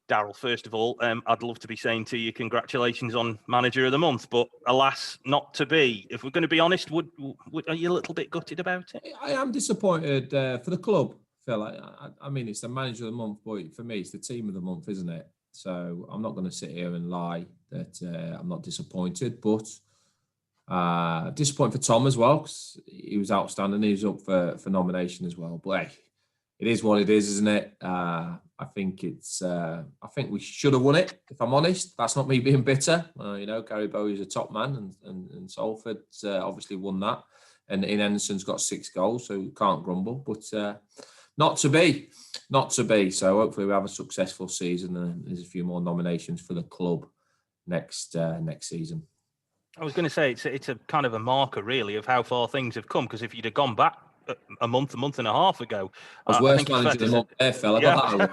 Darrell, first of all, I'd love to be saying to you, congratulations on Manager of the Month, but alas, not to be. If we're going to be honest, are you a little bit gutted about it? I am disappointed for the club, Phil. I mean, it's the Manager of the Month, but for me, it's the Team of the Month, isn't it? So I'm not going to sit here and lie that I'm not disappointed, but disappointed for Tom as well, because he was outstanding. He was up for nomination as well. But hey, it is what it is, isn't it? I think we should have won it, if I'm honest. That's not me being bitter. Gary Bowie's a top man, and Salford's obviously won that. And Henderson's got 6 goals, so can't grumble. But not to be. So hopefully we have a successful season, and there's a few more nominations for the club next season. I was going to say it's a kind of a marker, really, of how far things have come. Because if you'd have gone back a month and a half ago, I was worst manager of the month there, fella. Yeah.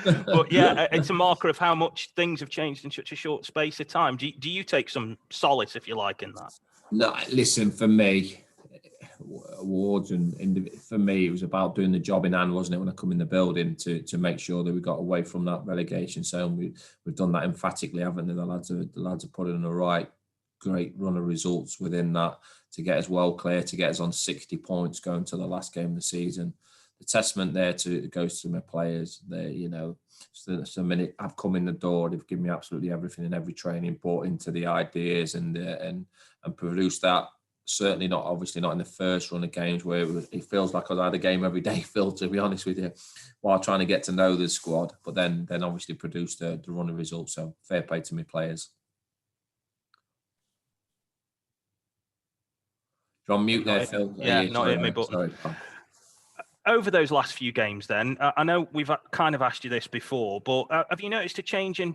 But yeah, it's a marker of how much things have changed in such a short space of time. Do you take some solace, if you like, in that? No, listen, for me, awards and for me, it was about doing the job in hand, wasn't it? When I come in the building to make sure that we got away from that relegation zone. We've done that emphatically, haven't we? The lads have put in the great run of results within that to get us well clear, to get us on 60 points going to the last game of the season. The testament there goes to my players. The minute I've come in the door, they've given me absolutely everything in every training, bought into the ideas and produced that. Certainly not, obviously not in the first run of games where it feels like I had a game every day, Phil, to be honest with you, while trying to get to know the squad. But then obviously produced the run of results. So fair play to my players. You're on mute there, Phil. Yeah, not hit me, but sorry. Over those last few games then, I know we've kind of asked you this before, but have you noticed a change in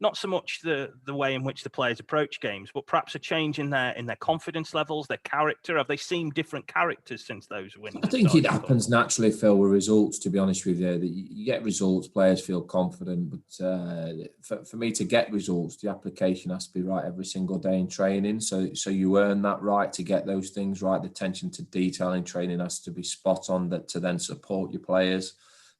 not so much the way in which the players approach games, but perhaps a change in their confidence levels, their character? Have they seemed different characters since those wins? I think it happens naturally, Phil, with results, to be honest with you. You get results, players feel confident, but for me to get results, the application has to be right every single day in training. So you earn that right to get those things right. The attention to detail in training has to be spot on to then support your players.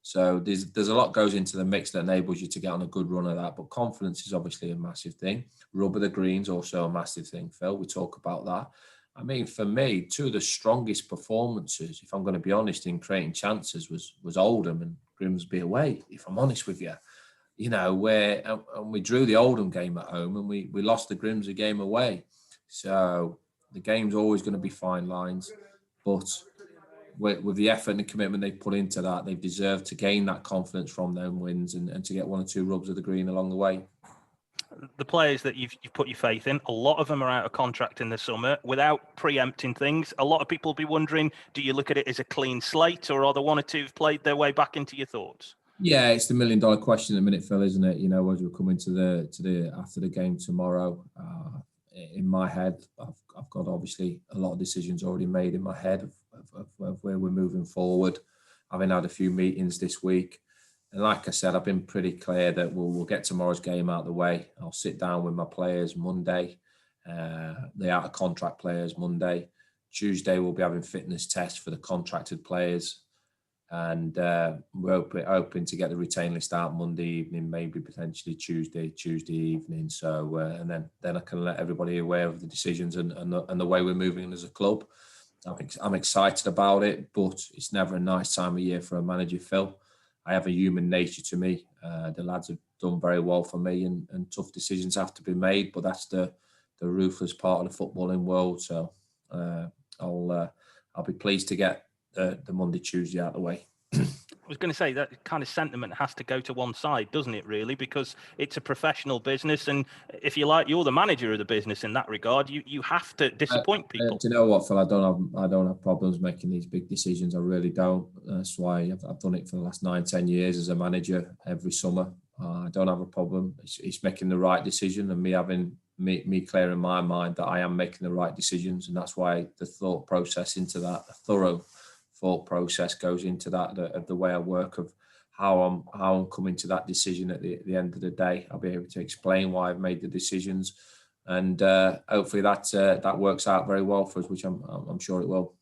So there's a lot goes into the mix that enables you to get on a good run of that. But confidence is obviously a massive thing. Rubber the green's also a massive thing, Phil. We talk about that. I mean, for me, 2 of the strongest performances, if I'm going to be honest, in creating chances was Oldham and Grimsby away, if I'm honest with you. Where and we drew the Oldham game at home and we lost the Grimsby game away. So the game's always going to be fine lines. But with the effort and the commitment they've put into that, they've deserved to gain that confidence from them wins and to get 1 or 2 rubs of the green along the way. The players that you've put your faith in, a lot of them are out of contract in the summer. Without preempting things, a lot of people will be wondering, do you look at it as a clean slate, or are there 1 or 2 who've played their way back into your thoughts? Yeah, it's the $1 million question at the minute, Phil, isn't it? As we're coming to the after the game tomorrow, in my head, I've got obviously a lot of decisions already made in my head of where we're moving forward. Having had a few meetings this week, and like I said, I've been pretty clear that we'll get tomorrow's game out of the way. I'll sit down with my players Monday, the out of contract players Monday. Tuesday we'll be having fitness tests for the contracted players, and we're hoping to get the retain list out Monday evening, maybe potentially Tuesday evening. So and then I can let everybody aware of the decisions and the way we're moving as a club. I'm excited about it, but it's never a nice time of year for a manager, Phil. I have a human nature to me. The lads have done very well for me, and tough decisions have to be made, but that's the ruthless part of the footballing world. So I'll be pleased to get the Monday, Tuesday out of the way. I was going to say that kind of sentiment has to go to one side, doesn't it, really? Because it's a professional business, and if you like, you're the manager of the business in that regard. You have to disappoint people. Do you know what, Phil? I don't have problems making these big decisions. I really don't. That's why I've done it for the last 9-10 years as a manager every summer. I don't have a problem. It's making the right decision, and me having me clear in my mind that I am making the right decisions, and that's why the thought process into that, a thorough thought process goes into that, of the way I work, of how I'm coming to that decision at the end of the day. I'll be able to explain why I've made the decisions, and hopefully that works out very well for us, which I'm sure it will.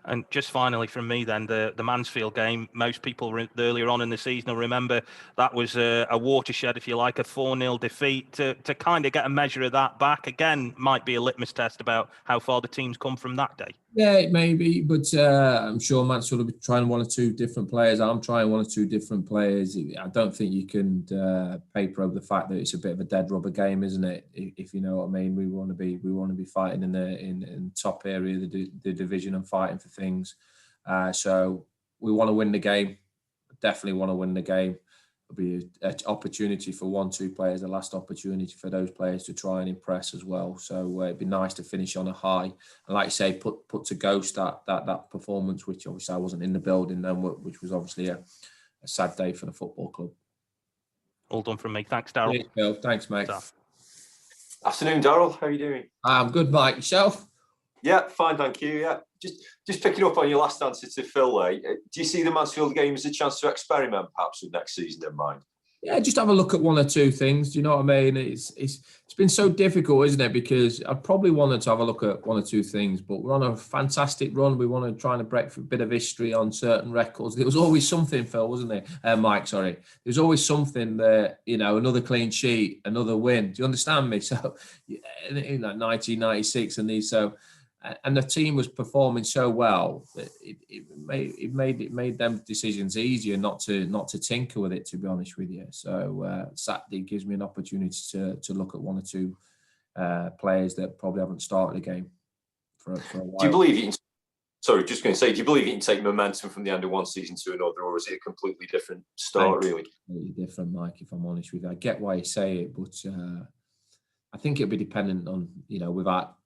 And just finally from me then, the Mansfield game, most people earlier on in the season will remember that was a watershed, if you like, a 4-0 defeat. To kind of get a measure of that back, again, might be a litmus test about how far the team's come from that day. Yeah, it may be, but I'm sure Mansfield will be trying one or two different players. I'm trying one or two different players. I don't think you can paper over the fact that it's a bit of a dead rubber game, isn't it? If you know what I mean. We want to be fighting in the top area of the division and fighting for things. So we want to win the game. Definitely want to win the game. It'll be an opportunity for 1-2 players, the last opportunity for those players to try and impress as well. So it'd be nice to finish on a high, and like you say, put to ghost that performance, which obviously I wasn't in the building then, which was obviously a sad day for the football club. All done from me. Thanks, Darrell. Cheers, Bill. Thanks, mate. Afternoon, Darrell. How are you doing? I'm good, Mike. Yourself? Yeah, fine, thank you. Yeah, just picking up on your last answer to Phil there. Do you see the Mansfield game as a chance to experiment, perhaps, with next season in mind? Yeah, just have a look at one or two things. Do you know what I mean? It's been so difficult, isn't it? Because I probably wanted to have a look at one or two things, but we're on a fantastic run. We want to try and break a bit of history on certain records. There was always something, Phil, wasn't there? Mike, sorry. There's always something that, another clean sheet, another win. Do you understand me? So, 1996 and these, and the team was performing so well that it made them decisions easier not to tinker with it, to be honest with you. So Saturday gives me an opportunity to look at one or two players that probably haven't started a game for a while. Do you believe you can? Sorry, just going to say, do you believe you can take momentum from the end of one season to another, or is it a completely different start? Really, completely different, Mike. If I'm honest with you, I get why you say it, but I think it'll be dependent on without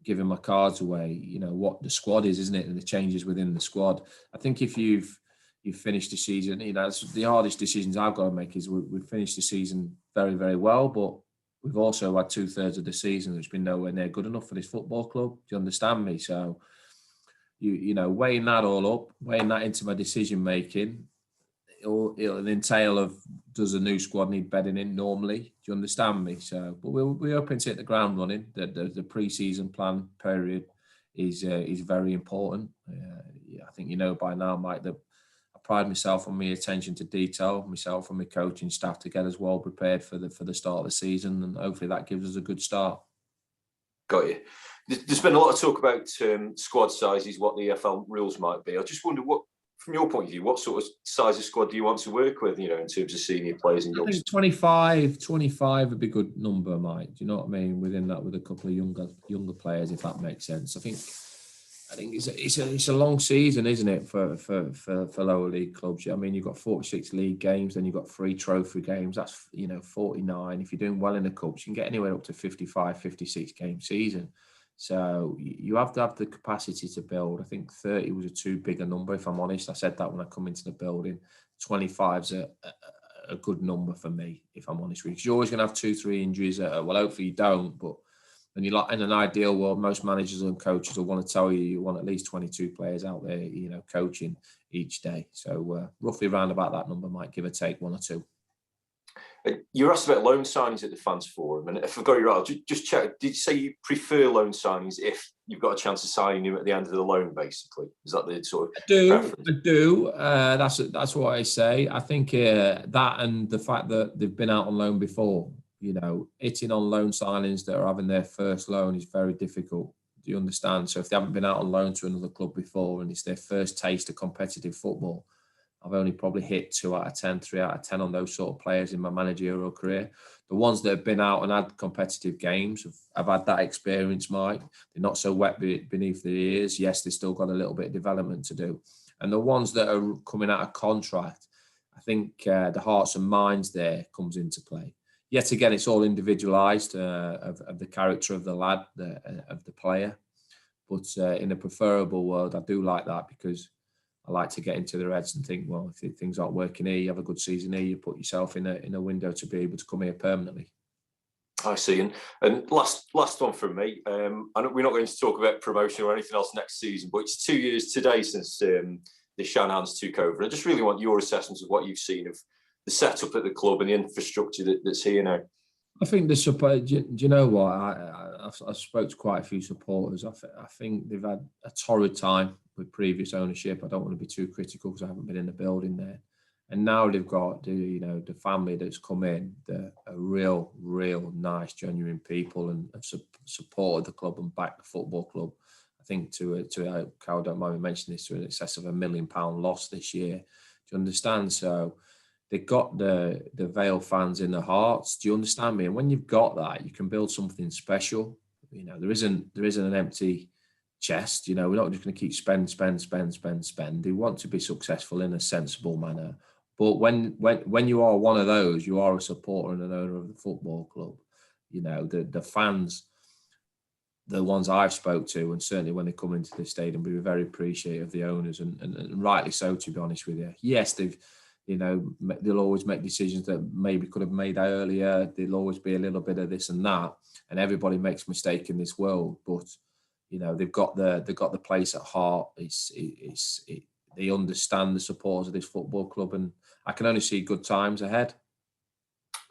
giving my cards away, what the squad is, isn't it? And the changes within the squad. I think if you've finished the season, that's the hardest decisions I've got to make is we've finished the season very, very well, but we've also had 2/3 of the season that's been nowhere near good enough for this football club. Do you understand me? So, weighing that all up, weighing that into my decision making, it'll entail of, does a new squad need bedding in normally? Do you understand me? So, but we're hoping to hit the ground running. The pre-season plan period is very important. I think by now, Mike, that I pride myself on my attention to detail, myself and my coaching staff to get us well prepared for the start of the season, and hopefully that gives us a good start. Got you. There's been a lot of talk about squad sizes, what the EFL rules might be. I just wonder from your point of view, what sort of size of squad do you want to work with, in terms of senior players and youngsters? I think 25 would be a good number, Mike. Do you know what I mean? Within that, with a couple of younger players, if that makes sense. I think it's a long season, isn't it, for lower league clubs? I mean, you've got 46 league games, then you've got 3 trophy games. That's 49. If you're doing well in the cups, you can get anywhere up to 55, 56 game season. So you have to have the capacity to build. I think 30 was a too big a number, if I'm honest. I said that when I come into the building. 25's a good number for me, if I'm honest with you. Because you're always going to have 2-3 injuries. Well, hopefully you don't. But when you're in an ideal world, most managers and coaches will want to tell you want at least 22 players out there, coaching each day. So roughly around about that number, might give or take 1 or 2. You were asked about loan signings at the Fans Forum, and if I've got it right, just check. Did you say you prefer loan signings if you've got a chance of signing him at the end of the loan, basically? Is that the sort of preference? I do. That's what I say. I think that, and the fact that they've been out on loan before, hitting on loan signings that are having their first loan is very difficult. Do you understand? So if they haven't been out on loan to another club before and it's their first taste of competitive football, I've only probably hit 2 out of 10, 3 out of 10 on those sort of players in my managerial career. The ones that have been out and had competitive games have had that experience, Mike. They're not so wet beneath their ears. Yes, they've still got a little bit of development to do. And the ones that are coming out of contract, I think the hearts and minds there comes into play. Yet again, it's all individualised of the character of the lad, of the player. But in a preferable world, I do like that because I like to get into their heads and think, well, if things aren't working here, you have a good season here, you put yourself in a window to be able to come here permanently. I see. And last one from me. I know we're not going to talk about promotion or anything else next season, but it's 2 years today since the Shanahans took over. I just really want your assessment of what you've seen of the setup at the club and the infrastructure that's here now. I think the support. Do you know what? I've spoke to quite a few supporters. I think they've had a torrid time with previous ownership. I don't want to be too critical because I haven't been in the building there. And now they've got the family that's come in. They're a real nice, genuine people and have supported the club and backed the football club. I think Carol, don't mind me mentioning this, to an excess of £1 million loss this year. Do you understand? So they've got the Vale fans in their hearts. Do you understand me? And when you've got that, you can build something special. There isn't an empty chest. We're not just going to keep spend. They want to be successful in a sensible manner. But when you are one of those, you are a supporter and an owner of the football club. The fans, the ones I've spoke to, and certainly when they come into the stadium, we were very appreciative of the owners, and rightly so, to be honest with you. Yes, they'll always make decisions that maybe could have made earlier. There'll always be a little bit of this and that, and everybody makes mistakes in this world. But they've got the place at heart. They understand the supporters of this football club, and I can only see good times ahead.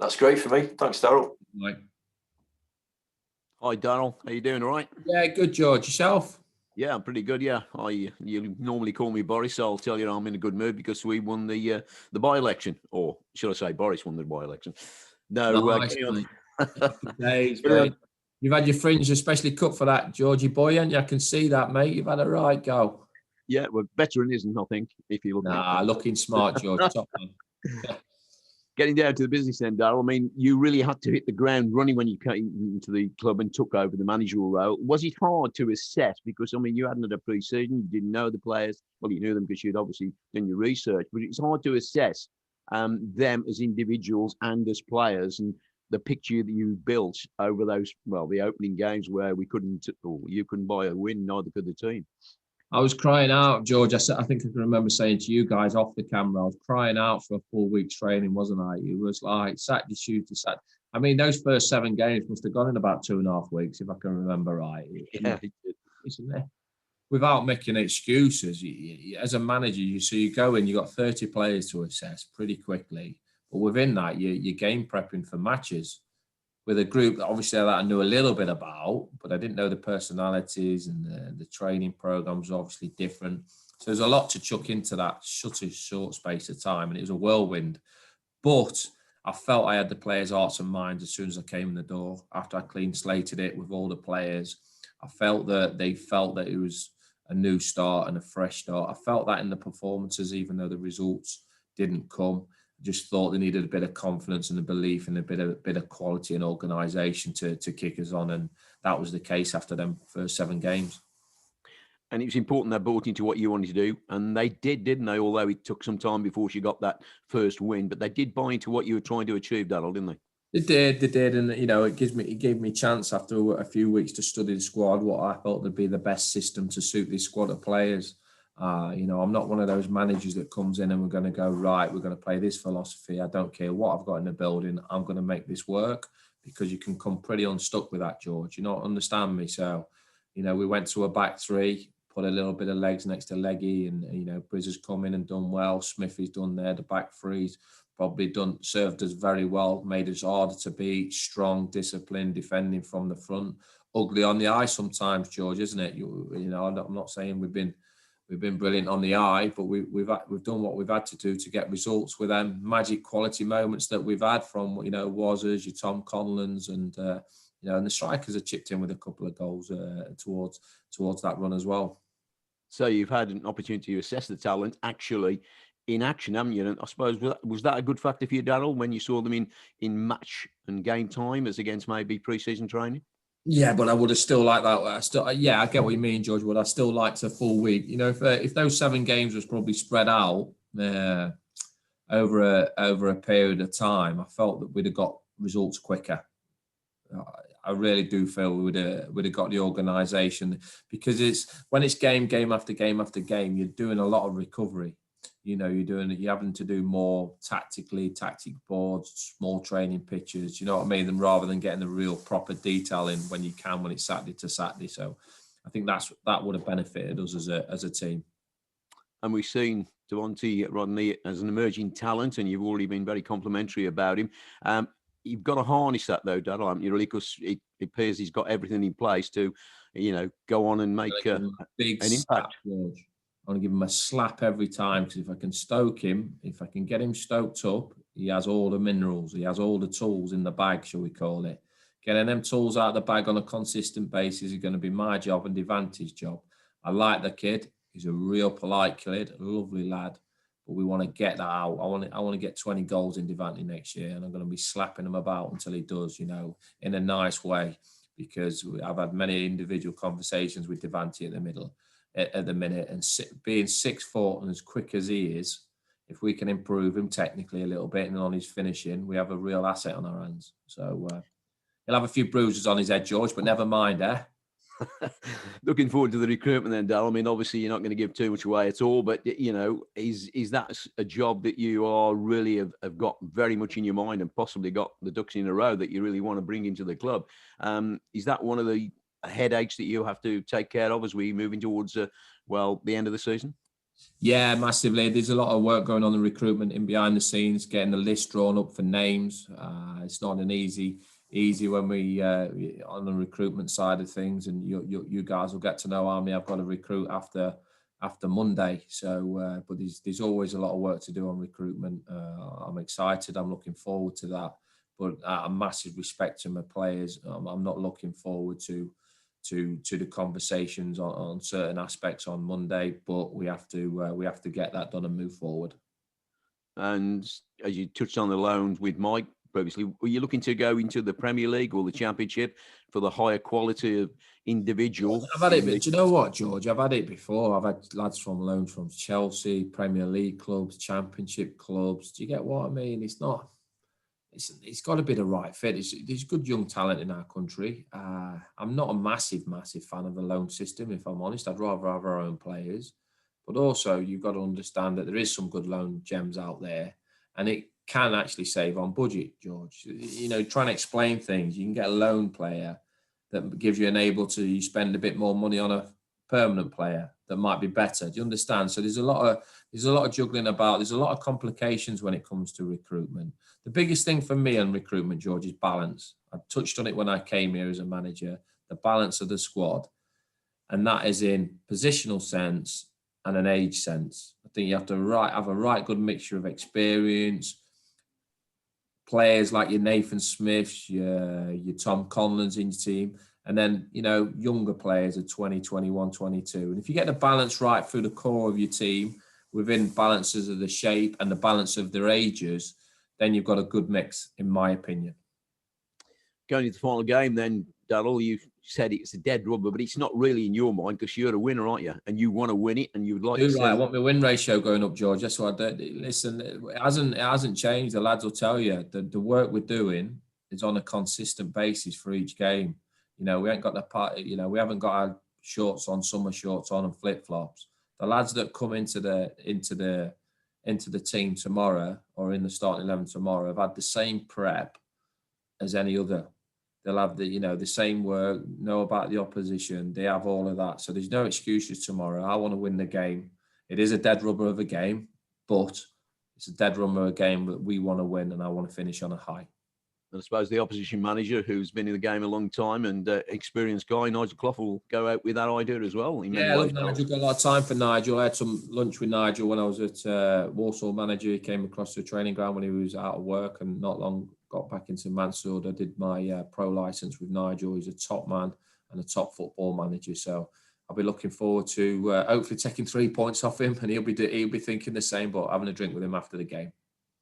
That's great for me. Thanks, Darrell. Right. Hi, Darrell. How you doing? All right? Yeah, good, George. Yourself? Yeah, I'm pretty good. Yeah, you normally call me Boris, so I'll tell you I'm in a good mood because we won the by-election, or should I say, Boris won the by-election? No, nice, Happy days, mate. You've had your fringe especially cut for that, Georgie boy, haven't you? I can see that, mate. You've had a right go. Yeah, well, veteran isn't, I think, if you look. Looking smart, George. Top man. Getting down to the business then, Darrell. I mean, you really had to hit the ground running when you came into the club and took over the managerial role. Was it hard to assess? Because, I mean, you hadn't had a pre-season, you didn't know the players. Well, you knew them because you'd obviously done your research, but it's hard to assess them as individuals and as players, and the picture that you built over those, the opening games where you couldn't buy a win, neither could the team. I was crying out, George. I think I can remember saying to you guys off the camera, I was crying out for a 4 week training, wasn't I? It was like Saturday, Tuesday, Saturday. I mean, those first 7 games must have gone in about 2.5 weeks, if I can remember right. Yeah. Isn't it? Without making excuses, as a manager, you go in, you've got 30 players to assess pretty quickly. But within that, you're game prepping for matches with a group that obviously I knew a little bit about, but I didn't know the personalities, and the training programs were obviously different. So there's a lot to chuck into that short space of time, and it was a whirlwind. But I felt I had the players' hearts and minds as soon as I came in the door. After I clean slated it with all the players, I felt that they felt that it was a new start and a fresh start. I felt that in the performances, even though the results didn't come. Just thought they needed a bit of confidence and a belief and a bit of quality and organisation to kick us on, and that was the case after them first 7 games. And it was important they bought into what you wanted to do, and they did, didn't they? Although it took some time before she got that first win, but they did buy into what you were trying to achieve, Darrell, didn't they? They did, and it gave me a chance after a few weeks to study the squad, what I thought would be the best system to suit this squad of players. I'm not one of those managers that comes in and we're going to go, right, we're going to play this philosophy. I don't care what I've got in the building. I'm going to make this work, because you can come pretty unstuck with that, George. You don't understand me. So, we went to a back 3, put a little bit of legs next to Leggy, and, Briz has come in and done well. Smithy's done there. The back 3's probably served us very well, made us harder to beat, strong, disciplined, defending from the front. Ugly on the eye sometimes, George, isn't it? I'm not saying we've been brilliant on the eye, but we've done what we've had to do to get results with them magic quality moments that we've had from Wazzers, your Tom Conlons, and and the strikers have chipped in with a couple of goals towards that run as well. So you've had an opportunity to assess the talent actually in action, haven't you? And I suppose was that a good factor for you, Darrell, when you saw them in match and game time as against maybe pre-season training? Yeah, but I would have still liked that. I get what you mean, George. Would I still liked a full week? If those 7 games was probably spread out over a period of time, I felt that we'd have got results quicker. I really do feel we would have got the organisation, because when it's game after game after game, you're doing a lot of recovery. You're having to do more tactic boards, small training pitches, you know what I mean? Rather than getting the real proper detail in when it's Saturday to Saturday. So I think that would have benefited us as a team. And we've seen Devontae Rodney as an emerging talent, and you've already been very complimentary about him. You've got to harness that though, Darrell, haven't you, really? Because it appears he's got everything in place to, go on and make an impact. George. I want to give him a slap every time, because if I can stoke him, if I can get him stoked up, he has all the minerals, he has all the tools in the bag, shall we call it. Getting them tools out of the bag on a consistent basis is going to be my job and Devante's job. I like the kid. He's a real polite kid, a lovely lad. But we want to get that out. I want to get 20 goals in Devante next year, and I'm going to be slapping him about until he does, in a nice way, because I've had many individual conversations with Devante at the minute, and being 6 foot and as quick as he is, if we can improve him technically a little bit and on his finishing, we have a real asset on our hands. So he'll have a few bruises on his head, George, but never mind, eh? Looking forward to the recruitment then, Darrell. I mean, obviously you're not going to give too much away at all, but is that a job that you are really have got very much in your mind and possibly got the ducks in a row that you really want to bring into the club? Is that one of the headaches that you have to take care of as we moving towards the end of the season? Yeah, massively. There's a lot of work going on in recruitment in behind the scenes, getting the list drawn up for names. It's not an easy when we on the recruitment side of things, and you guys will get to know how many I've got to recruit after Monday. So, but there's always a lot of work to do on recruitment. I'm excited. I'm looking forward to that. But a massive respect to my players. I'm not looking forward to the conversations on certain aspects on Monday, but we have to get that done and move forward. And as you touched on the loans with Mike previously, were you looking to go into the Premier League or the Championship for the higher quality of individual? I've had it, but do you know what, George? I've had it before. I've had lads from loans from Chelsea, Premier League clubs, Championship clubs. Do you get what I mean? It's got to be the right fit. There's good young talent in our country. I'm not a massive fan of the loan system, if I'm honest. I'd rather have our own players. But also, you've got to understand that there is some good loan gems out there, and it can actually save on budget, George. Trying to explain things. You can get a loan player that gives you you spend a bit more money on a permanent player that might be better. Do you understand? So there's a lot of juggling about. There's a lot of complications when it comes to recruitment. The biggest thing for me on recruitment, George, is balance. I touched on it when I came here as a manager, the balance of the squad. And that is in positional sense and an age sense. I think you have to have a right good mixture of experience, players like your Nathan Smiths, your Tom Conlons in your team, and then, younger players at 20, 21, 22. And if you get the balance right through the core of your team, within balances of the shape and the balance of their ages, then you've got a good mix, in my opinion. Going into the final game then, Darrell, you said it's a dead rubber, but it's not really in your mind because you're a winner, aren't you? And you want to win it, and you'd like to. Right. I want my win ratio going up, George. That's what I do. Listen, it hasn't changed. The lads will tell you the work we're doing is on a consistent basis for each game. We ain't got we haven't got our shorts on, summer shorts on, and flip flops. The lads that come into the team tomorrow or in the starting 11 tomorrow have had the same prep as any other. They'll have the same work, know about the opposition. They have all of that. So there's no excuses tomorrow. I want to win the game. It is a dead rubber of a game, but it's a dead rubber of a game that we want to win, and I want to finish on a high. And I suppose the opposition manager, who's been in the game a long time and experienced guy, Nigel Clough, will go out with that idea as well. Yeah, I love Nigel. Got a lot of time for Nigel. I had some lunch with Nigel when I was at Walsall manager. He came across to a training ground when he was out of work, and not long got back into Mansfield. I did my pro license with Nigel. He's a top man and a top football manager. So I'll be looking forward to hopefully taking 3 points off him, and he'll be thinking the same, but having a drink with him after the game.